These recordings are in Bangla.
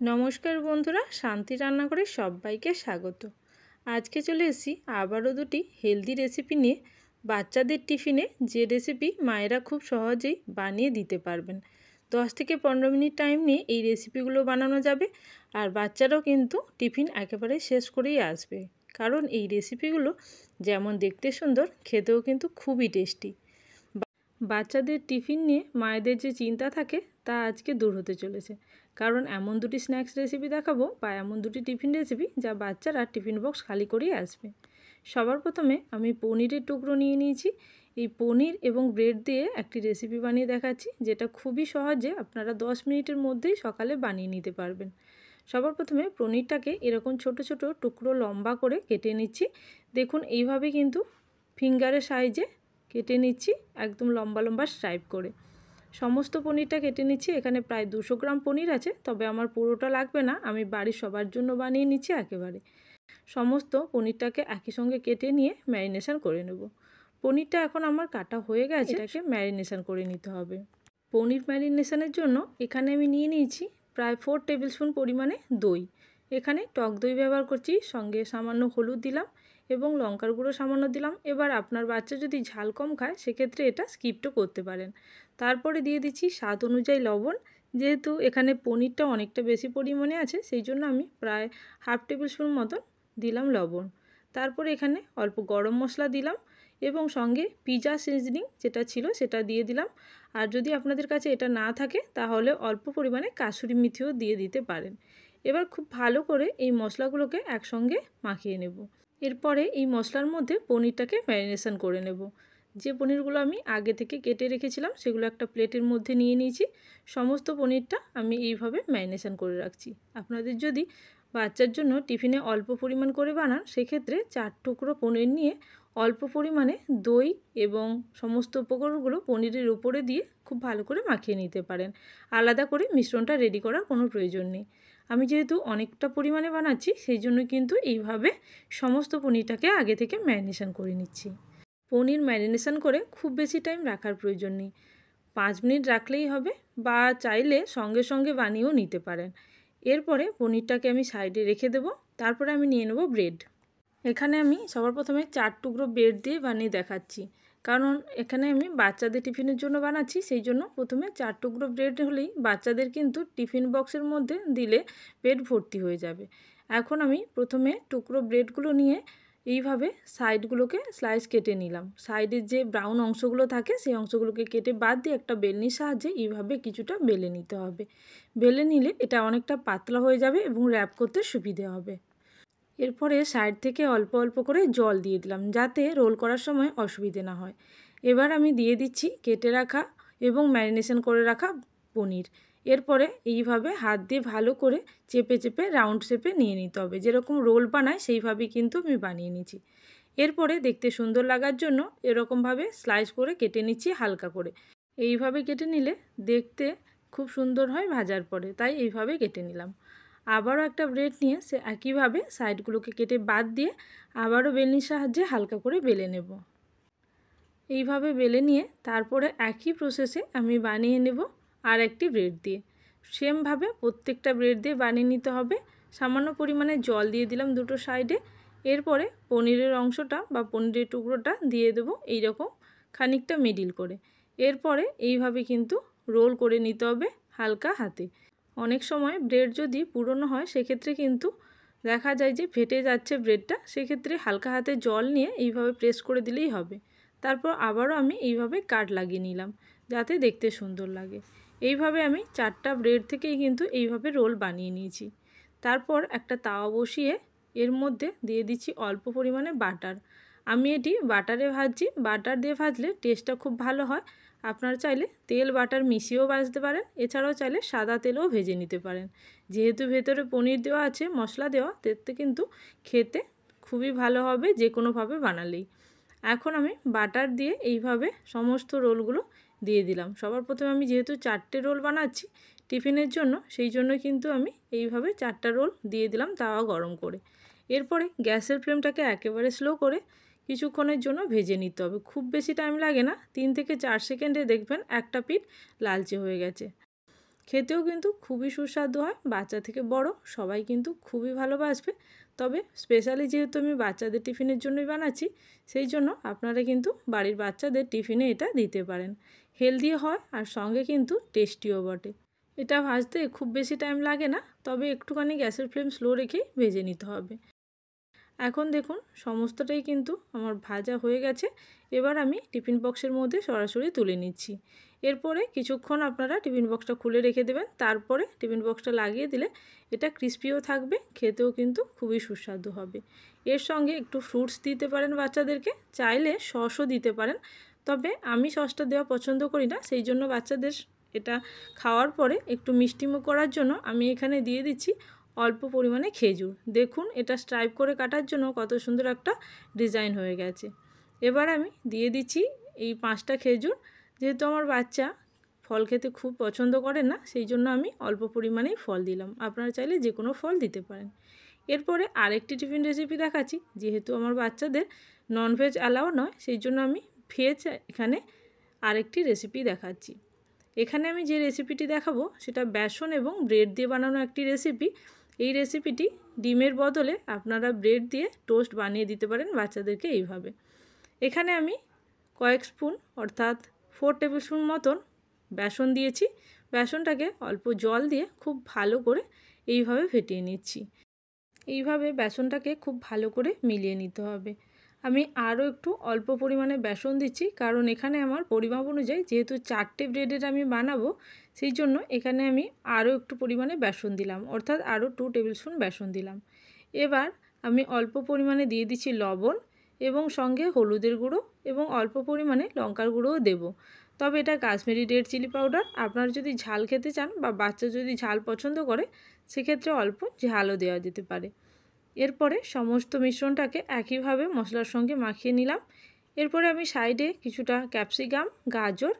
নমস্কার বন্ধুরা, শান্তি রান্নাঘরে সবাইকে স্বাগত। আজকে চলে এসেছি আবারও দুটি হেলদি রেসিপি নিয়ে। বাচ্চাদের টিফিনে যে রেসিপি মায়েরা খুব সহজেই বানিয়ে দিতে পারবেন। 10 থেকে 15 মিনিট টাইম নিয়ে এই রেসিপিগুলো বানানো যাবে, আর বাচ্চারাও কিন্তু টিফিন একেবারে শেষ করেই আসবে, কারণ এই রেসিপিগুলো যেমন দেখতে সুন্দর, খেতেও কিন্তু খুবই টেস্টি। বাচ্চাদের টিফিন নিয়ে মায়েদের যে চিন্তা থাকে তা আজকে দূর হতে চলেছে, কারণ এমন দুটি স্ন্যাক্স রেসিপি দেখাবো বা এমন দুটি টিফিন রেসিপি যা বাচ্চারা টিফিন বক্স খালি করেই আসবে। সবার প্রথমে আমি পনিরের টুকরো নিয়ে নিয়েছি। এই পনির এবং ব্রেড দিয়ে একটি রেসিপি বানিয়ে দেখাচ্ছি, যেটা খুবই সহজে আপনারা 10 মিনিটের মধ্যেই সকালে বানিয়ে নিতে পারবেন। সবার প্রথমে পনিরটাকে এরকম ছোট ছোট টুকরো লম্বা করে কেটে নিচ্ছি। দেখুন, এইভাবে কিন্তু ফিঙ্গারের সাইজে কেটে নিচ্ছি, একদম লম্বা লম্বা স্ট্রাইপ করে। সমস্ত পনিরটা কেটে নিচ্ছি। এখানে প্রায় 200 গ্রাম পনির আছে, তবে আমার পুরোটা লাগবে না, আমি বাড়ির সবার জন্য বানিয়ে নিচ্ছি একেবারে। সমস্ত পনিরটাকে একই সঙ্গে কেটে নিয়ে ম্যারিনেশন করে নেব। পনিরটা এখন আমার কাটা হয়ে গেছে, এটাকে ম্যারিনেশন করে নিতে হবে। পনির ম্যারিনেশনের জন্য এখানে আমি নিয়ে নিয়েছি প্রায় 4 টেবিল স্পুন পরিমাণে দই। এখানে টক দই ব্যবহার করছি, সঙ্গে সামান্য হলুদ দিলাম এবং লঙ্কার গুঁড়ো সামান্য দিলাম। এবার আপনার বাচ্চা যদি ঝাল কম খায় সেক্ষেত্রে এটা স্কিপও করতে পারেন। তারপরে দিয়ে দিচ্ছি স্বাদ অনুযায়ী লবণ। যেহেতু এখানে পনিরটা অনেকটা বেশি পরিমাণে আছে, সেই জন্য আমি প্রায় হাফ টেবিল স্পুন মতন দিলাম লবণ। তারপরে এখানে অল্প গরম মশলা দিলাম এবং সঙ্গে পিৎজা সিজনিং যেটা ছিল সেটা দিয়ে দিলাম। আর যদি আপনাদের কাছে এটা না থাকে তাহলে অল্প পরিমাণে কাসুরি মেথিও দিয়ে দিতে পারেন। এবার খুব ভালো করে এই মশলাগুলোকে একসঙ্গে মাখিয়ে নেব। এরপরে এই মশলার মধ্যে পনিরটাকে ম্যারিনেশন করে নেব। যে পনিরগুলো আমি আগে থেকে কেটে রেখেছিলাম সেগুলো একটা প্লেটের মধ্যে নিয়ে নিয়েছি। সমস্ত পনিরটা আমি এইভাবে ম্যারিনেশন করে রাখছি। আপনাদের যদি বাচ্চার জন্য টিফিনে অল্প পরিমাণ করে বানান, সেক্ষেত্রে 4 টুকরো পনির নিয়ে অল্প পরিমাণে দই এবং সমস্ত উপকরণগুলো পনিরের উপরে দিয়ে খুব ভালো করে মাখিয়ে নিতে পারেন। আলাদা করে মিশ্রণটা রেডি করার কোনো প্রয়োজন নেই। আমি যেহেতু অনেকটা পরিমাণে বানাচ্ছি, সেই জন্য কিন্তু এইভাবে সমস্ত পনিরটাকে আগে থেকে ম্যারিনেশন করে নিচ্ছি। পনির ম্যারিনেশন করে খুব বেশি টাইম রাখার প্রয়োজন নেই, 5 মিনিট রাখলেই হবে, বা চাইলে সঙ্গে সঙ্গে বানিয়েও নিতে পারেন। এরপরে পনিরটাকে আমি সাইডে রেখে দেব। তারপরে আমি নিয়ে নেব ব্রেড। এখানে আমি সবার প্রথমে 4 টুকরো ব্রেড দিয়ে বানিয়ে দেখাচ্ছি, কারণ এখানে আমি বাচ্চাদের টিফিনের জন্য বানাচ্ছি, সেই জন্য প্রথমে 4 টুকরো ব্রেড হলেই বাচ্চাদের কিন্তু টিফিন বক্সের মধ্যে দিলে পেট ভর্তি হয়ে যাবে। এখন আমি প্রথমে টুকরো ব্রেডগুলো নিয়ে এইভাবে সাইডগুলোকে স্লাইস কেটে নিলাম। সাইডের যে ব্রাউন অংশগুলো থাকে সেই অংশগুলোকে কেটে বাদ দিয়ে একটা বেলনির সাহায্যে এইভাবে কিছুটা বেলে নিতে হবে। বেলে নিলে এটা অনেকটা পাতলা হয়ে যাবে এবং র্যাপ করতে সুবিধে হবে। এরপরে সাইড থেকে অল্প অল্প করে জল দিয়ে দিলাম, যাতে রোল করার সময় অসুবিধে না হয়। এবার আমি দিয়ে দিচ্ছি কেটে রাখা এবং ম্যারিনেশন করে রাখা পনির। এরপরে এইভাবে হাত দিয়ে ভালো করে চেপে চেপে রাউন্ড শেপে নিয়ে নিতে হবে। যেরকম রোল বানায় সেইভাবেই কিন্তু আমি বানিয়ে নিচ্ছি। এরপরে দেখতে সুন্দর লাগার জন্য এরকমভাবে স্লাইস করে কেটে নিচ্ছি হালকা করে। এইভাবে কেটে নিলে দেখতে খুব সুন্দর হয় ভাজার পরে, তাই এইভাবে কেটে নিলাম। আবারও একটা ব্রেড নিয়ে সে একইভাবে সাইডগুলোকে কেটে বাদ দিয়ে আবারও বেলনির সাহায্যে হালকা করে বেলে নেব। এইভাবে বেলে নিয়ে তারপরে একই প্রসেসে আমি বানিয়ে নেব আর একটি ব্রেড দিয়ে। সেমভাবে প্রত্যেকটা ব্রেড দিয়ে বানিয়ে নিতে হবে। সামান্য পরিমাণে জল দিয়ে দিলাম দুটো সাইডে। এরপরে পনিরের অংশটা বা পনিরের টুকরোটা দিয়ে দেবো এইরকম খানিকটা মিডিল করে। এরপরে এইভাবে কিন্তু রোল করে নিতে হবে হালকা হাতে। অনেক সময় ব্রেড যদি পুরনো হয় সেক্ষেত্রে কিন্তু দেখা যায় যে ফেটে যাচ্ছে ব্রেডটা, সেক্ষেত্রে হালকা হাতে জল নিয়ে এইভাবে প্রেস করে দিলেই হবে। তারপর আবারও আমি এইভাবে কাট লাগিয়ে নিলাম, যাতে দেখতে সুন্দর লাগে। এইভাবে আমি 4টা ব্রেড থেকেই কিন্তু এইভাবে রোল বানিয়ে নিয়েছি। তারপর একটা তাওয়া বসিয়ে এর মধ্যে দিয়ে দিচ্ছি অল্প পরিমাণে বাটার। আমি এটি বাটারে ভাজছি, বাটার দিয়ে ভাজলে টেস্টটা খুব ভালো হয়। আপনারা চাইলে তেল বাটার মিশিয়েও ভাজতে পারেন, এছাড়াও চাইলে সাদা তেলেও ভেজে নিতে পারেন। যেহেতু ভেতরে পনির দেওয়া আছে, মশলা দেওয়া, তাতে কিন্তু খেতে খুবই ভালো হবে যে কোনোভাবে বানালেই। এখন আমি বাটার দিয়ে এইভাবে সমস্ত রোলগুলো দিয়ে দিলাম। সবার প্রথমে আমি যেহেতু 4টে রোল বানাচ্ছি টিফিনের জন্য, সেই জন্য কিন্তু আমি এইভাবে 4টা রোল দিয়ে দিলাম তাওয়া গরম করে। এরপরে গ্যাসের ফ্লেমটাকে একেবারে স্লো করে কিছুক্ষণের জন্য ভেজে নিতে হবে। খুব বেশি টাইম লাগে না, 3 থেকে 4 সেকেন্ডে দেখবেন একটা পিঠ লালচে হয়ে গেছে। খেতেও কিন্তু খুবই সুস্বাদু হয়, বাচ্চা থেকে বড় সবাই কিন্তু খুবই ভালোবাসবে। তবে স্পেশালি যেহেতু আমি বাচ্চাদের টিফিনের জন্যই বানাচ্ছি, সেই জন্য আপনারা কিন্তু বাড়ির বাচ্চাদের টিফিনে এটা দিতে পারেন। হেলদিও হয় আর সঙ্গে কিন্তু টেস্টিও বটে। এটা ভাজতে খুব বেশি টাইম লাগে না, তবে একটুখানি গ্যাসের ফ্লেম স্লো রেখেই ভেজে নিতে হবে। এখন দেখুন সমস্তটাই কিন্তু আমার ভাজা হয়ে গেছে। এবার আমি টিফিন বক্সের মধ্যে সরাসরি তুলে নিচ্ছি। এরপরে কিছুক্ষণ আপনারা টিফিন বক্সটা খুলে রেখে দেবেন, তারপরে টিফিন বক্সটা লাগিয়ে দিলে এটা ক্রিস্পিও থাকবে, খেতেও কিন্তু খুবই সুস্বাদু হবে। এর সঙ্গে একটু ফ্রুটস দিতে পারেন বাচ্চাদেরকে, চাইলে সসও দিতে পারেন। তবে আমি সসটা দেওয়া পছন্দ করি না, সেই জন্য বাচ্চাদের এটা খাওয়ার পরে একটু মিষ্টিমুখ করার জন্য আমি এখানে দিয়ে দিচ্ছি অল্প পরিমাণে খেজুর। দেখুন এটা স্ট্রাইপ করে কাটার জন্য কত সুন্দর একটা ডিজাইন হয়ে গেছে। এবার আমি দিয়ে দিচ্ছি এই 5টা খেজুর। যেহেতু আমার বাচ্চা ফল খেতে খুব পছন্দ করে না, সেই জন্য আমি অল্প পরিমাণেই ফল দিলাম। আপনারা চাইলে যে কোনো ফল দিতে পারেন। এরপরে আরেকটি টিফিন রেসিপি দেখাচ্ছি। যেহেতু আমার বাচ্চাদের ননভেজ অ্যালাউ নয়, সেই জন্য আমি ভেজ এখানে আরেকটি রেসিপি দেখাচ্ছি। এখানে আমি যে রেসিপিটি দেখাবো সেটা বেসন এবং ব্রেড দিয়ে বানানো একটি রেসিপি। এই রেসিপিটি ডিমের বদলে আপনারা ব্রেড দিয়ে টোস্ট বানিয়ে দিতে পারেন বাচ্চাদেরকে এইভাবে। এখানে আমি কয়েক স্পুন অর্থাৎ 4 টেবিল স্পুন মতন বেসন দিয়েছি। বেসনটাকে অল্প জল দিয়ে খুব ভালো করে এইভাবে ফেটিয়ে নিচ্ছি। এইভাবে বেসনটাকে খুব ভালো করে মিলিয়ে নিতে হবে। আমি আরও একটু অল্প পরিমাণে বেসন দিচ্ছি, কারণ এখানে আমার পরিমাপ অনুযায়ী যেহেতু 4টে ব্রেডের আমি বানাবো, সেই জন্য এখানে আমি আরও একটু পরিমাণে বেসন দিলাম, অর্থাৎ আরও 2 টেবিল স্পুন বেসন দিলাম। এবার আমি অল্প পরিমাণে দিয়ে দিচ্ছি লবণ এবং সঙ্গে হলুদের গুঁড়ো এবং অল্প পরিমাণে লঙ্কার গুঁড়োও দেবো। তবে এটা কাশ্মীরি রেড চিলি পাউডার। আপনারা যদি ঝাল খেতে চান বা বাচ্চা যদি ঝাল পছন্দ করে, সেক্ষেত্রে অল্প ঝালও দেওয়া যেতে পারে। এরপরে সমস্ত মিশ্রণটাকে একইভাবে মশলার সঙ্গে মাখিয়ে নিলাম। এরপরে আমি সাইডে কিছুটা ক্যাপসিকাম, গাজর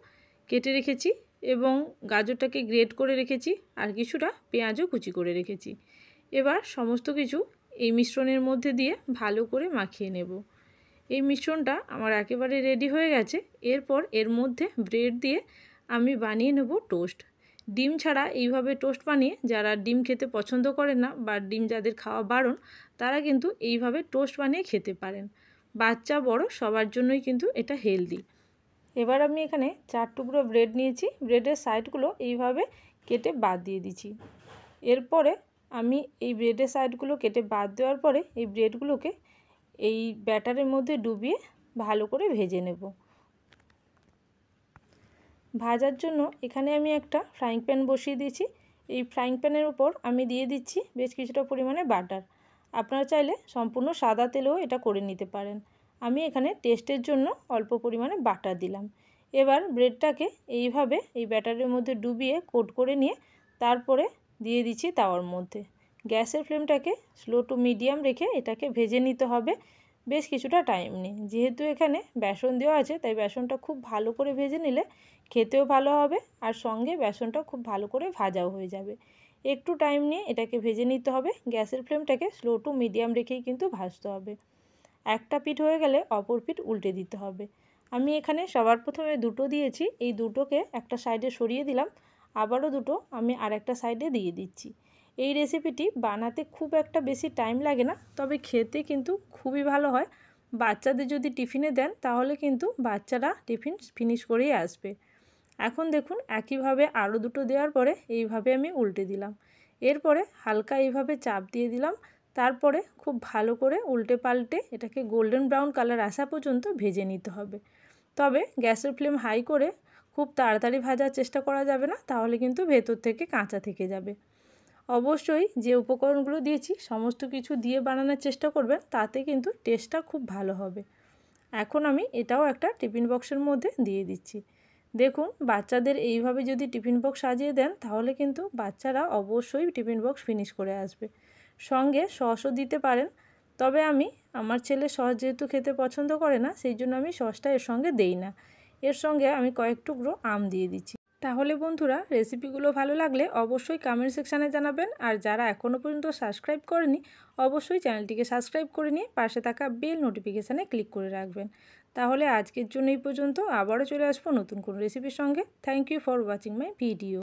কেটে রেখেছি এবং গাজরটাকে গ্রেট করে রেখেছি, আর কিছুটা পেঁয়াজও কুচি করে রেখেছি। এবার সমস্ত কিছু এই মিশ্রণের মধ্যে দিয়ে ভালো করে মাখিয়ে নেব। এই মিশ্রণটা আমার একেবারে রেডি হয়ে গেছে। এরপর এর মধ্যে ব্রেড দিয়ে আমি বানিয়ে নেব টোস্ট। ডিম ছাড়া এইভাবে টোস্ট বানিয়ে যারা ডিম খেতে পছন্দ করেন না বা ডিম যাদের খাওয়া বারণ, তারা কিন্তু এইভাবে টোস্ট বানিয়ে খেতে পারেন। বাচ্চা বড় সবার জন্যই কিন্তু এটা হেলদি। এবার আমি এখানে 4 টুকরো ব্রেড নিয়েছি। ব্রেডের সাইডগুলো এইভাবে কেটে বাদ দিয়ে দিচ্ছি। এরপরে আমি এই ব্রেডের সাইডগুলো কেটে বাদ দেওয়ার পরে এই ব্রেডগুলোকে এই ব্যাটারের মধ্যে ডুবিয়ে ভালো করে ভেজে নেব। ভাজার জন্য এখানে আমি একটা ফ্রাইং প্যান বসিয়ে দিয়েছি। এই ফ্রাইং প্যানের উপর আমি দিয়ে দিচ্ছি বেশ কিছুটা পরিমাণে বাটার। আপনারা চাইলে সম্পূর্ণ সাদা তেলেও এটা করে নিতে পারেন। আমি এখানে টেস্টের জন্য অল্প পরিমাণে বাটার দিলাম। এবার ব্রেডটাকে এইভাবে এই ব্যাটারের মধ্যে ডুবিয়ে কোট করে নিয়ে তারপরে দিয়ে দিচ্ছি তাওয়ার মধ্যে। গ্যাসের ফ্লেমটাকে স্লো টু মিডিয়াম রেখে এটাকে ভেজে নিতে হবে বেশ কিছুটা টাইম নিয়ে। যেহেতু এখানে বেসন দেওয়া আছে, তাই বেসনটা খুব ভালো করে ভেজে নিলে খেতেও ভালো হবে আর সঙ্গে বেসনটা খুব ভালো করে ভাজাও হয়ে যাবে। একটু টাইম নিয়ে এটাকে ভেজে নিতে হবে। গ্যাসের ফ্লেমটাকে স্লো টু মিডিয়াম রেখেই কিন্তু ভাজতে হবে। একটা পিঠ হয়ে গেলে অপর পিঠ উল্টে দিতে হবে। আমি এখানে সবার প্রথমে দুটো দিয়েছি, এই দুটোকে একটা সাইডে সরিয়ে দিলাম, আবারও দুটো আমি আরেকটা সাইডে দিয়ে দিচ্ছি। এই রেসিপিটি বানাতে খুব একটা বেশি টাইম লাগে না, তবে খেতে কিন্তু খুবই ভালো হয়। বাচ্চাদের যদি টিফিনে দেন তাহলে কিন্তু বাচ্চারা টিফিন ফিনিশ করেই আসবে। এখন দেখুন একইভাবে আরও দুটো দেওয়ার পরে এইভাবে আমি উল্টে দিলাম। এরপরে হালকা এইভাবে চাপ দিয়ে দিলাম, তারপরে খুব ভালো করে উল্টে পাল্টে এটাকে গোল্ডেন ব্রাউন কালার আসা পর্যন্ত ভেজে নিতে হবে। তবে গ্যাসের ফ্লেম হাই করে খুব তাড়াতাড়ি ভাজার চেষ্টা করা যাবে না, তাহলে কিন্তু ভেতর থেকে কাঁচা থেকে যাবে। অবশ্যই যে উপকরণগুলো দিয়েছি সমস্ত কিছু দিয়ে বানানোর চেষ্টা করবেন, তাতে কিন্তু টেস্টটা খুব ভালো হবে। এখন আমি এটাও একটা টিফিন বক্সের মধ্যে দিয়ে দিচ্ছি। দেখুন বাচ্চাদের এইভাবে যদি টিফিন বক্স সাজিয়ে দেন তাহলে কিন্তু বাচ্চারা অবশ্যই টিফিন বক্স ফিনিশ করে আসবে। সঙ্গে সসও দিতে পারেন, তবে আমি আমার ছেলে সস যেহেতু খেতে পছন্দ করে না, সেই জন্য আমি সসটা এর সঙ্গে দেই না। এর সঙ্গে আমি কয়েক টুকরো আম দিয়ে দিচ্ছি। তাহলে বন্ধুরা রেসিপিগুলো ভালো লাগলে অবশ্যই কমেন্ট সেকশানে জানাবেন, আর যারা এখনও পর্যন্ত সাবস্ক্রাইব করেনি অবশ্যই চ্যানেলটিকে সাবস্ক্রাইব করে নিয়ে পাশে থাকা বেল নোটিফিকেশানে ক্লিক করে রাখবেন। তাহলে আজকের জন্য এই পর্যন্ত, আবারও চলে আসবো নতুন কোনো রেসিপির সঙ্গে। Thank you for watching my video.